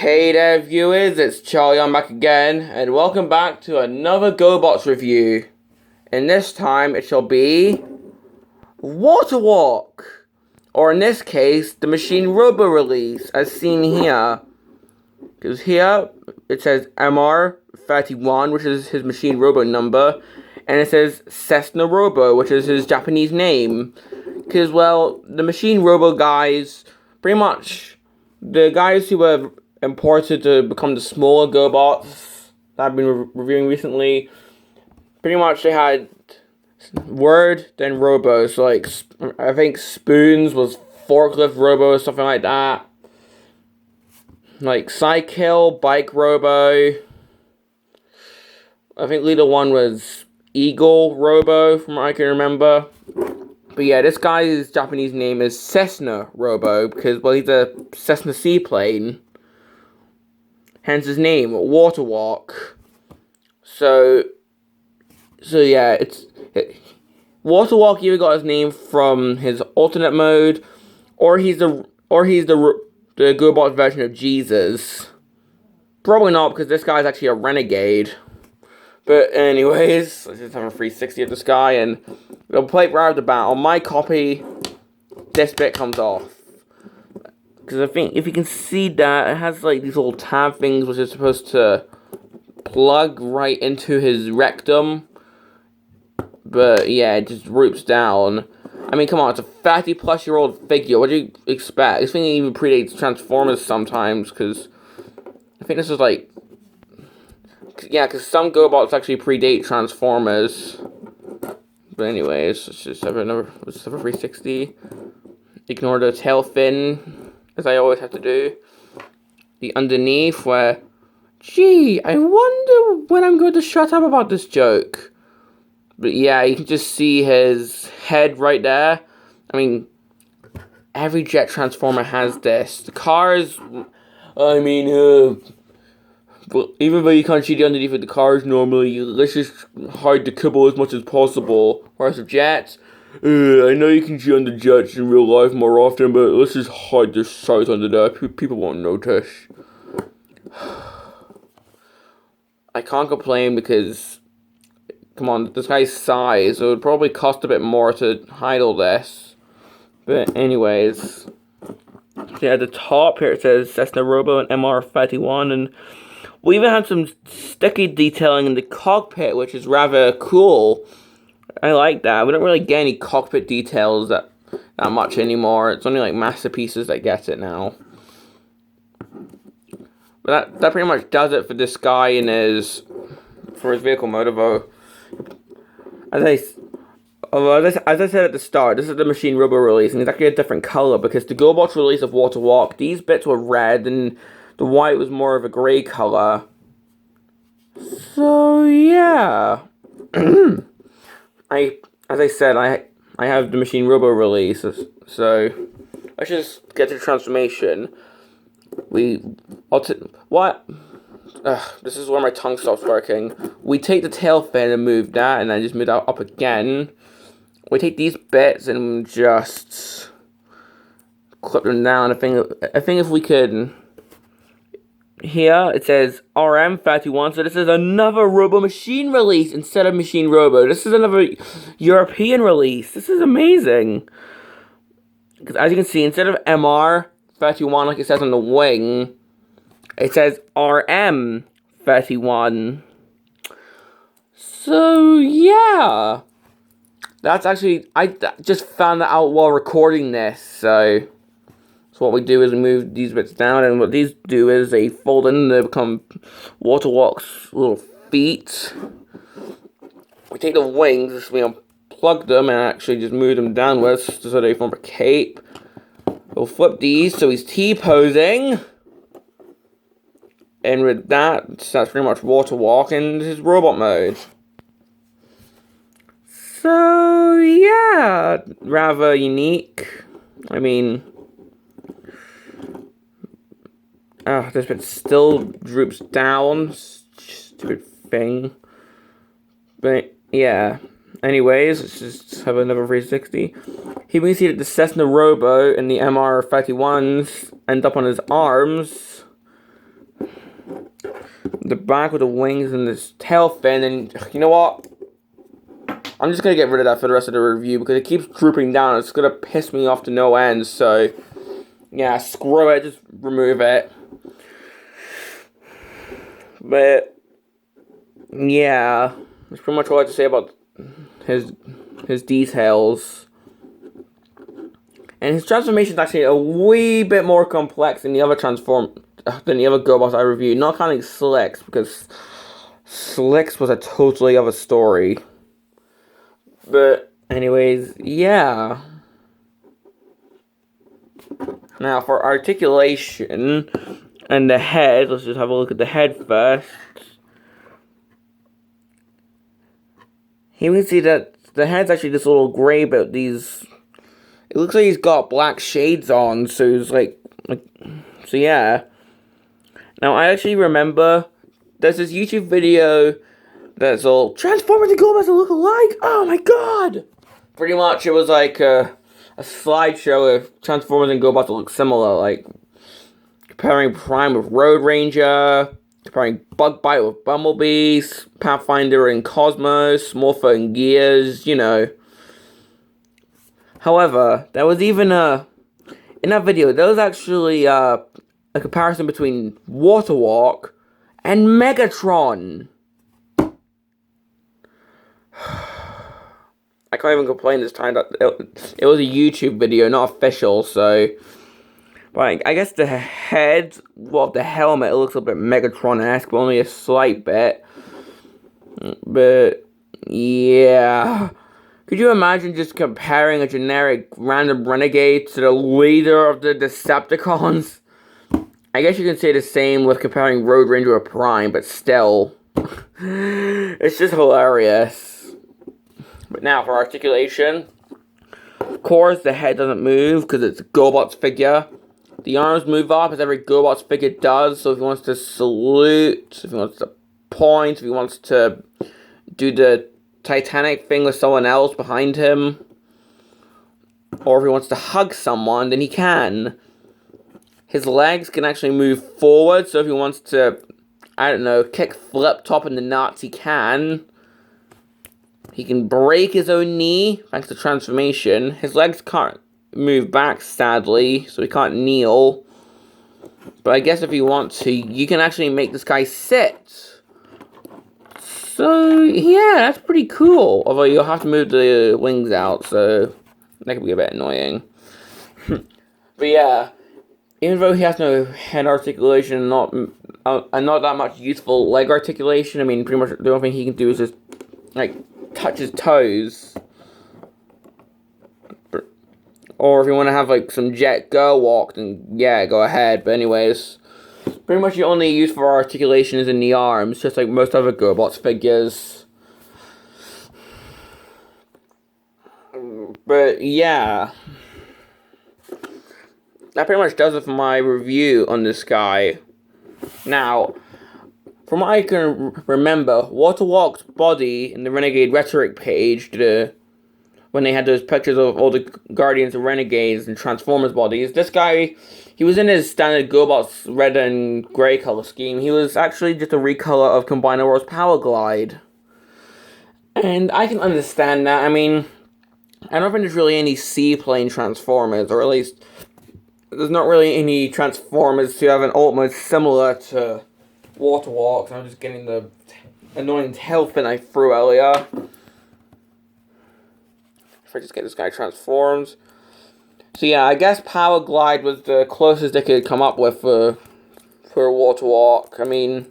Hey there viewers, it's Charlie, I'm back again, and welcome back to another GoBots review. And this time it shall be Water Walk, or in this case, the Machine Robo release, as seen here. Because here, it says MR-31, which is his Machine Robo number, and it says Cessna Robo, which is his Japanese name. Because, well, the Machine Robo guys, pretty much, the guys who were imported to become the smaller GoBots that I've been reviewing recently, pretty much they had Word, then Robo. So, like, I think Spoons was Forklift Robo or something like that. Like, Cycle, Bike Robo. I think Leader 1 was Eagle Robo, from what I can remember. But yeah, this guy's Japanese name is Cessna Robo, because, well, he's a Cessna seaplane. Hence his name, Water Walk. So yeah, Water Walk either got his name from his alternate mode, or he's the GoBot version of Jesus. Probably not, because this guy's actually a renegade. But anyways, let's just have a 360 of this guy, and we'll play it right off the bat. On my copy, this bit comes off. Because I think, if you can see that, it has like these little tab things which are supposed to plug right into his rectum. But yeah, it just roots down. I mean, come on, it's a 30-plus-year-old figure. What do you expect? This thing even predates Transformers sometimes, because I think this is like... Yeah, because some GoBots actually predate Transformers. But anyways, let's just have another 360. Ignore the tail fin, as I always have to do. The underneath, where... Gee, I wonder when I'm going to shut up about this joke. But yeah, you can just see his head right there. I mean, every jet transformer has this. The cars, I mean, but even though you can't see the underneath of the cars normally, let's just hide the kibble as much as possible. Whereas with jets, I know you can see under jets in real life more often, but let's just hide the sight under there. People won't notice. I can't complain because, come on, this guy's size, so it would probably cost a bit more to hide all this. But anyways, yeah, at the top here it says Cessna Robo and MR-31, and we even had some sticky detailing in the cockpit, which is rather cool. I like that. We don't really get any cockpit details that much anymore. It's only like masterpieces that get it now. But that pretty much does it for this guy and for his vehicle Motivo. As I said at the start, this is the Machine Robo release, and it's actually a different color, because the GoBots release of Water Walk, these bits were red, and the white was more of a gray color. So, yeah. As I said, I have the Machine Robo release, so let's just get to the transformation. This is where my tongue stops working. We take the tail fin and move that, and then just move that up again. We take these bits and just clip them down. I think if we could... Here, it says RM-31, so this is another Robo Machine release instead of Machine Robo. This is another European release. This is amazing. Because as you can see, instead of MR-31, like it says on the wing, it says RM-31. So, yeah. That's actually, I just found that out while recording this, so... So what we do is we move these bits down, and what these do is they fold in and they become Water Walk's little feet. We take the wings, we unplug them and actually just move them downwards so they form a cape. We'll flip these so he's T-posing. And with that, that's pretty much Water Walk in his robot mode. So, yeah, rather unique. I mean... this bit still droops down. Stupid thing. But, yeah. Anyways, let's just have another 360. Here we can see that the Cessna Robo and the MR-31s end up on his arms. the back with the wings and this tail fin, and you know what? I'm just gonna get rid of that for the rest of the review because it keeps drooping down. It's gonna piss me off to no end. So yeah, screw it. Just remove it. But yeah, that's pretty much all I have to say about his details. And his transformation is actually a wee bit more complex than the other GoBots I reviewed. Not counting Slicks, because Slicks was a totally other story. But anyways, yeah. Now for articulation and the head, let's just have a look at the head first. Here we can see that the head's actually this little grey bit. It looks like he's got black shades on, so it's so yeah. Now I actually remember there's this YouTube video that's all Transformers and GoBots look alike. Oh my god! Pretty much it was like a slideshow of Transformers and GoBots that look similar, like comparing Prime with Road Ranger, comparing Bug Bite with Bumblebee, Pathfinder and Cosmos, Morpho and Gears, you know. However, there was even in that video, there was actually a comparison between Water Walk and Megatron. I can't even complain this time that it was a YouTube video, not official, so. But I guess the head, well, the helmet, it looks a bit Megatron-esque, but only a slight bit. But, yeah. Could you imagine just comparing a generic random renegade to the leader of the Decepticons? I guess you can say the same with comparing Road Ranger or Prime, but still. It's just hilarious. But now for articulation. Of course, the head doesn't move because it's a GoBots figure. The arms move up as every GoBots figure does. So if he wants to salute, if he wants to point, if he wants to do the Titanic thing with someone else behind him, or if he wants to hug someone, then he can. His legs can actually move forward, so if he wants to, I don't know, kick flip top in the nuts, he can. He can break his own knee, thanks to transformation. His legs can't move back, sadly, so he can't kneel. But I guess if you want to, you can actually make this guy sit. So, yeah, that's pretty cool. Although you'll have to move the wings out, so that could be a bit annoying. But yeah, even though he has no head articulation and not that much useful leg articulation, I mean, pretty much the only thing he can do is just, like, touch his toes. Or if you want to have, like, some jet go walk, then yeah, go ahead. But anyways, pretty much the only use for articulation is in the arms, just like most other GoBots figures. But yeah, that pretty much does it for my review on this guy. Now, from what I can remember, Water Walk's body in the Renegade Rhetoric page, when they had those pictures of all the Guardians and Renegades and Transformers bodies, this guy, he was in his standard GoBots red and grey color scheme. He was actually just a recolor of Combiner Wars Power Glide. And I can understand that. I mean, I don't think there's really any seaplane Transformers, or at least there's not really any Transformers who have an ultimate similar to Water Walks. I'm just getting the annoying tail fin I threw earlier. If I just get this guy transformed. So yeah, I guess Power Glide was the closest they could come up with for a Water Walk. I mean,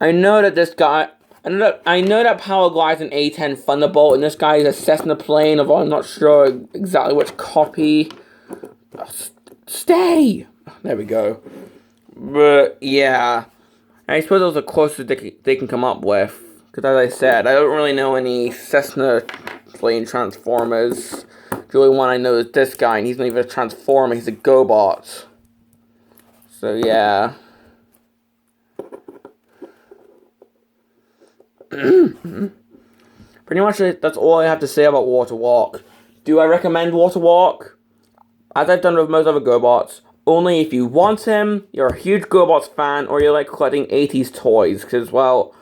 I know that Power Glide's an A-10 Thunderbolt, and this guy is a Cessna plane, although I'm not sure exactly which copy. Stay! There we go. But yeah, I suppose those are the closest they can come up with. Because as I said, I don't really know any Cessna plane Transformers. The only one I know is this guy, and he's not even a Transformer, he's a GoBot. So yeah. Pretty much that's all I have to say about Water Walk. Do I recommend Water Walk? As I've done with most other GoBots, only if you want him, you're a huge GoBots fan, or you like collecting 80s toys. Because, well,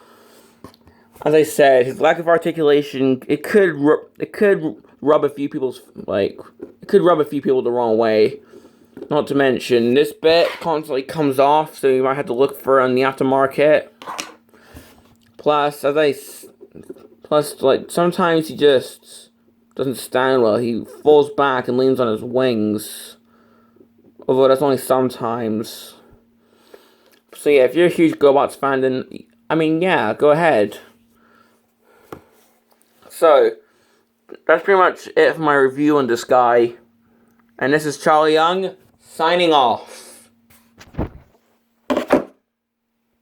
as I said, his lack of articulation, it could rub a few people's, it could rub a few people the wrong way. Not to mention, this bit constantly comes off, so you might have to look for it on the aftermarket. Plus, like, sometimes he just doesn't stand well. He falls back and leans on his wings. Although that's only sometimes. So yeah, if you're a huge GoBots fan, then, I mean, yeah, go ahead. So, that's pretty much it for my review on this guy. And this is Charlie Young, signing off.